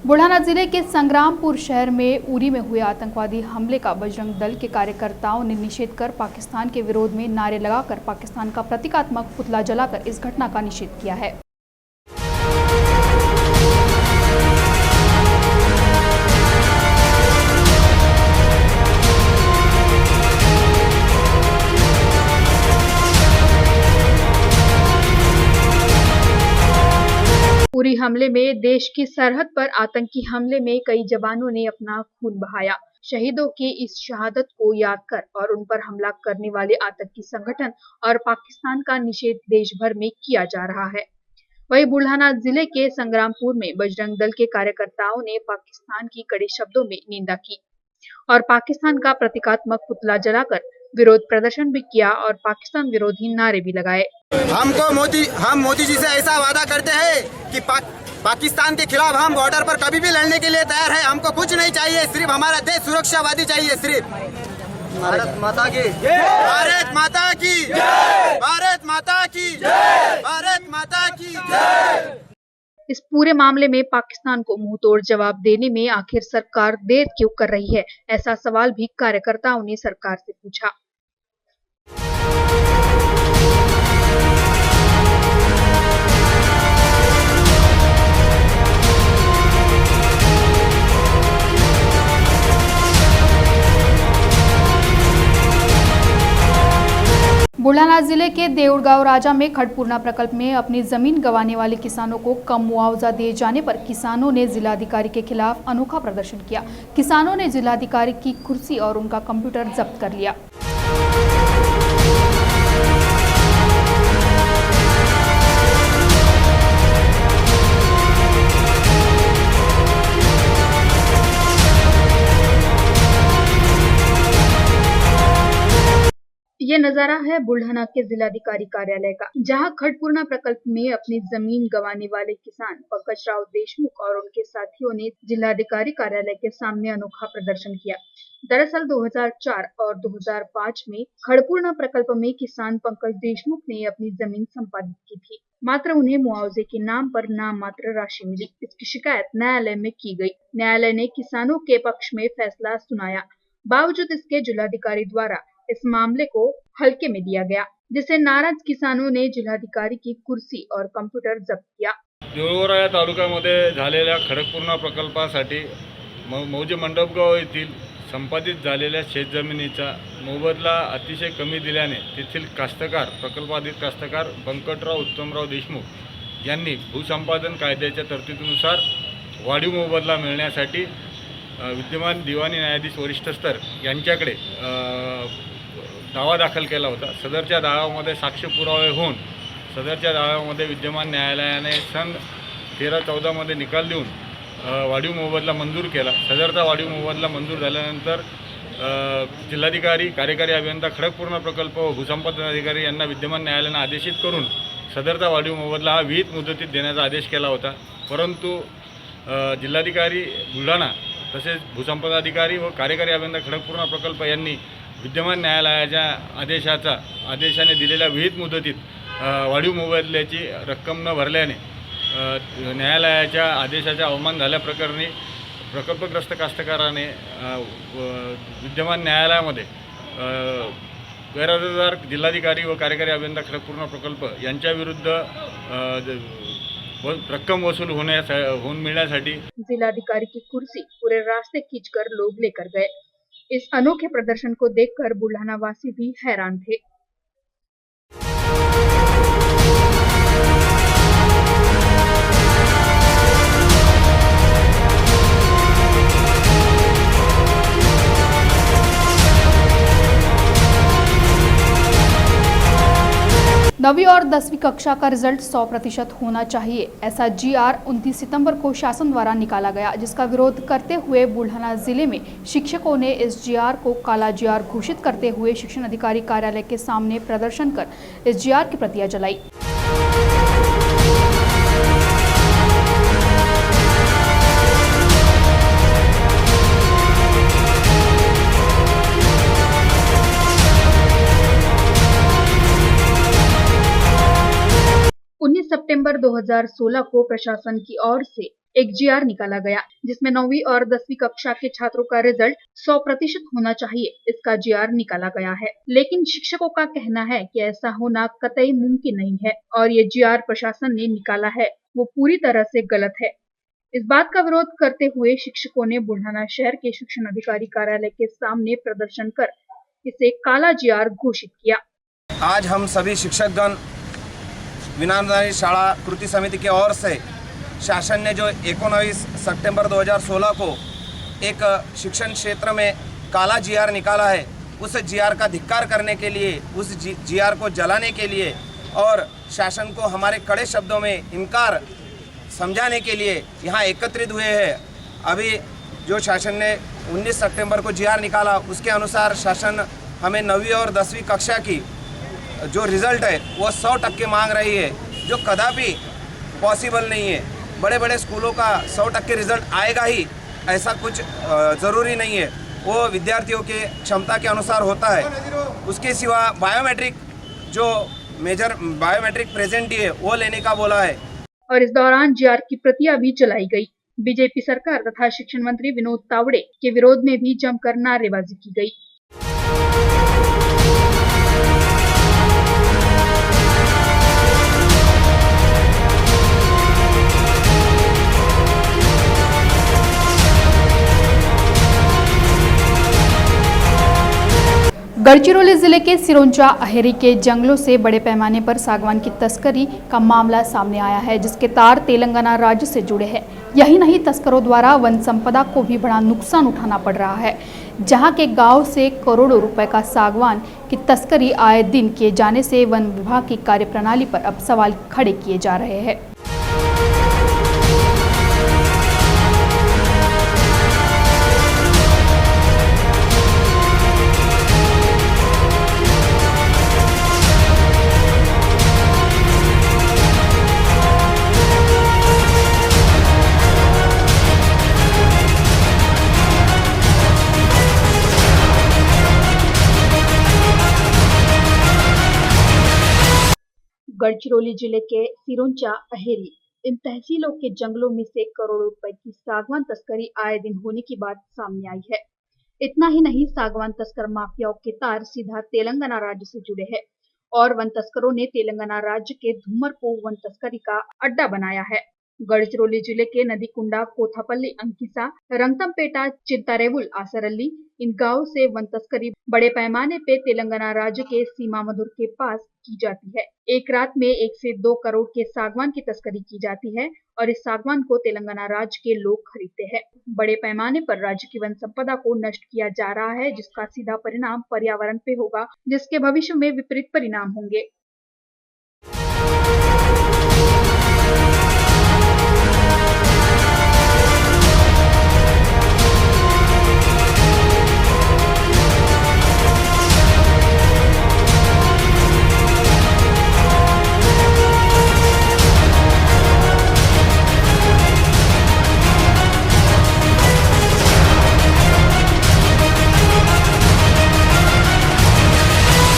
बुलढाना जिले के संग्रामपुर शहर में उरी में हुए आतंकवादी हमले का बजरंग दल के कार्यकर्ताओं ने निषेध कर पाकिस्तान के विरोध में नारे लगाकर पाकिस्तान का प्रतीकात्मक पुतला जलाकर इस घटना का निषेध किया है। उरी हमले में देश की सरहद पर आतंकी हमले में कई जवानों ने अपना खून बहाया। शहीदों की इस शहादत को याद कर और उन पर हमला करने वाले आतंकी संगठन और पाकिस्तान का निषेध देश भर में किया जा रहा है। वहीं बुल्ढाना जिले के संग्रामपुर में बजरंग दल के कार्यकर्ताओं ने पाकिस्तान की कड़े शब्दों में निंदा की और पाकिस्तान का प्रतीकात्मक पुतला जलाकर विरोध प्रदर्शन भी किया और पाकिस्तान विरोधी नारे भी लगाए। हम मोदी जी से ऐसा वादा करते हैं कि पाकिस्तान के खिलाफ हम बॉर्डर पर कभी भी लड़ने के लिए तैयार है। हमको कुछ नहीं चाहिए, सिर्फ हमारा देश सुरक्षावादी चाहिए। सिर्फ भारत माता की जय, भारत माता की जय, भारत माता की जय, भारत माता की जय। इस पूरे मामले में पाकिस्तान को मुंहतोड़ जवाब देने में आखिर सरकार देर क्यों कर रही है, ऐसा सवाल भी कार्यकर्ताओं ने सरकार से पूछा। बुल्ढाना जिले के देऊळगांव राजा में खड़पूर्णा प्रकल्प में अपनी जमीन गंवाने वाले किसानों को कम मुआवजा दिए जाने पर किसानों ने जिलाधिकारी के खिलाफ अनोखा प्रदर्शन किया। किसानों ने जिलाधिकारी की कुर्सी और उनका कंप्यूटर जब्त कर लिया। ये नजारा है बुल्ढाना के जिलाधिकारी कार्यालय का, जहां खड़पूर्णा प्रकल्प में अपनी जमीन गंवाने वाले किसान पंकज राव देशमुख और उनके साथियों ने जिलाधिकारी कार्यालय के सामने अनोखा प्रदर्शन किया। दरअसल 2004 और 2005 में खड़पूर्णा प्रकल्प में किसान पंकज देशमुख ने अपनी जमीन संपादित की थी, मात्र उन्हें मुआवजे के नाम पर नाम मात्र राशि मिली। इसकी शिकायत न्यायालय में की गई। न्यायालय ने किसानों के पक्ष में फैसला सुनाया। बावजूद इसके जिलाधिकारी द्वारा इस मामले को हल्के में दिया गया, जिसे नाराज किसानों ने जिल्हाधिकारी की कुर्सी और कंप्यूटर जप्त किया। देऊळगाव या तालुक्यामध्ये झालेल्या खडकपूर्णा प्रकल्पासाठी मौजे मंडपगाव येथील संपादित झालेल्या शेतजमिनीचा मोबदला अतिशय कमी दिल्याने तेथील कास्तकार प्रकल्पाधित कास्तकार व्यंकटराव उत्तमराव देशमुख यांनी भूसंपादन कायद्याच्या तरतुदीनुसार वाढीव मोबदला मिळण्यासाठी विद्यमान दिवाणी न्यायाधीश वरिष्ठ स्तर यांच्याकडे दावा दाखल केला होता। सदरच्या दाव्यामध्ये साक्ष्य पुरावे होऊन सदरच्या दाव्यामध्ये विद्यमान न्यायालयाने सन 13-14 मध्ये निकाल देऊन वाढीव मोबदला मंजूर केला। सदरचा वाढीव मोबदला मंजूर झाल्यानंतर जिल्हाधिकारी कार्यकारी अभियंता खडकपूर्णा प्रकल्प व भूसंपादन अधिकारी यांना विद्यमान न्यायालयाने आदेशित करून सदरचा वाढीव मोबदला हा विहित मुदतीत देण्याचा आदेश केला होता। परंतु जिल्हाधिकारी बुलढाणा तसेच भूसंपादन अधिकारी व कार्यकारी अभियंता खडकपूर्णा प्रकल्प यांनी विद्यमान न्यायालयाच्या आदेशाने दिलेल्या विहित मुदतीत वाढीव मोबदल्याची रक्कम न भरल्याने न्यायालयाच्या आदेशाचा अवमान झाल्याप्रकरणी प्रकल्पग्रस्त कास्तकाराने विद्यमान न्यायालयामध्ये गैरहजरदार जिल्हाधिकारी व कार्यकारी अभियंता खडकपूर्णा प्रकल्प यांच्या विरुद्ध रक्कम वसूल होऊन मिळण्यासाठी जिलाधिकारी की कुर्सी पूरे रास्ते खींचकर लोग लेकर गए। इस अनोखे प्रदर्शन को देखकर बुल्ढाना वासी भी हैरान थे। नवीं और 10वीं कक्षा का रिजल्ट 100% होना चाहिए, ऐसा जीआर 29 सितंबर को शासन द्वारा निकाला गया, जिसका विरोध करते हुए बुल्ढाना जिले में शिक्षकों ने इस जीआर को काला जीआर घोषित करते हुए शिक्षण अधिकारी कार्यालय के सामने प्रदर्शन कर इस जीआर की प्रतियां जलाई। 19 सितंबर 2016 को प्रशासन की ओर से एक जीआर निकाला गया जिसमें 9वीं और 10वीं कक्षा के छात्रों का रिजल्ट 100% होना चाहिए, इसका जीआर निकाला गया है। लेकिन शिक्षकों का कहना है कि ऐसा होना कतई मुमकिन नहीं है और ये जीआर प्रशासन ने निकाला है वो पूरी तरह से गलत है। इस बात का विरोध करते हुए शिक्षकों ने बुल्ढाना शहर के शिक्षण अधिकारी कार्यालय के सामने प्रदर्शन कर इसे काला जीआर घोषित किया। आज हम सभी शिक्षकगण विनायक शाला कृति समिति की ओर से शासन ने जो 19 सितंबर 2016 को एक शिक्षण क्षेत्र में काला जीआर निकाला है, उस जीआर का धिक्कार करने के लिए, उस जीआर को जलाने के लिए और शासन को हमारे कड़े शब्दों में इनकार समझाने के लिए यहाँ एकत्रित हुए हैं। अभी जो शासन ने 19 सितंबर को जीआर निकाला उसके अनुसार शासन हमें 9वीं और 10वीं कक्षा की जो रिज़ल्ट है वो 100% मांग रही है, जो कदापि पॉसिबल नहीं है। बड़े बड़े स्कूलों का 100% रिज़ल्ट आएगा ही ऐसा कुछ ज़रूरी नहीं है, वो विद्यार्थियों के क्षमता के अनुसार होता है। उसके सिवा बायोमेट्रिक जो मेजर बायोमेट्रिक प्रेजेंट है वो लेने का बोला है। और इस दौरान जीआर की प्रतियां भी चलाई गई। बीजेपी सरकार तथा शिक्षण मंत्री विनोद तावड़े के विरोध में भी जमकर नारेबाजी की गई। गढ़चिरौली जिले के सिरोंचा अहेरी के जंगलों से बड़े पैमाने पर सागवान की तस्करी का मामला सामने आया है, जिसके तार तेलंगाना राज्य से जुड़े हैं। यही नहीं, तस्करों द्वारा वन संपदा को भी बड़ा नुकसान उठाना पड़ रहा है। जहां के गांव से करोड़ों रुपए का सागवान की तस्करी आए दिन किए जाने से वन विभाग की कार्यप्रणाली पर अब सवाल खड़े किए जा रहे हैं। गढ़चिरौली जिले के सिरोंचा अहेरी इन तहसीलों के जंगलों में से करोड़ों रुपए की सागवान तस्करी आए दिन होने की बात सामने आई है। इतना ही नहीं, सागवान तस्कर माफियाओं के तार सीधा तेलंगाना राज्य से जुड़े हैं और वन तस्करों ने तेलंगाना राज्य के धूमर को वन तस्करी का अड्डा बनाया है। गढ़चिरौली जिले के नदीकुंडा, कोथापल्ली, अंकिसा, रंगतमपेटा, चिंतारेवुल, आसरल्ली इन गांवों से वन तस्करी बड़े पैमाने पे तेलंगाना राज्य के सीमा मधुर के पास की जाती है। एक रात में 1 से 2 करोड़ के सागवान की तस्करी की जाती है और इस सागवान को तेलंगाना राज्य के लोग खरीदते हैं। बड़े पैमाने पर राज्य की वन संपदा को नष्ट किया जा रहा है, जिसका सीधा परिणाम पर्यावरण पे होगा, जिसके भविष्य में विपरीत परिणाम होंगे।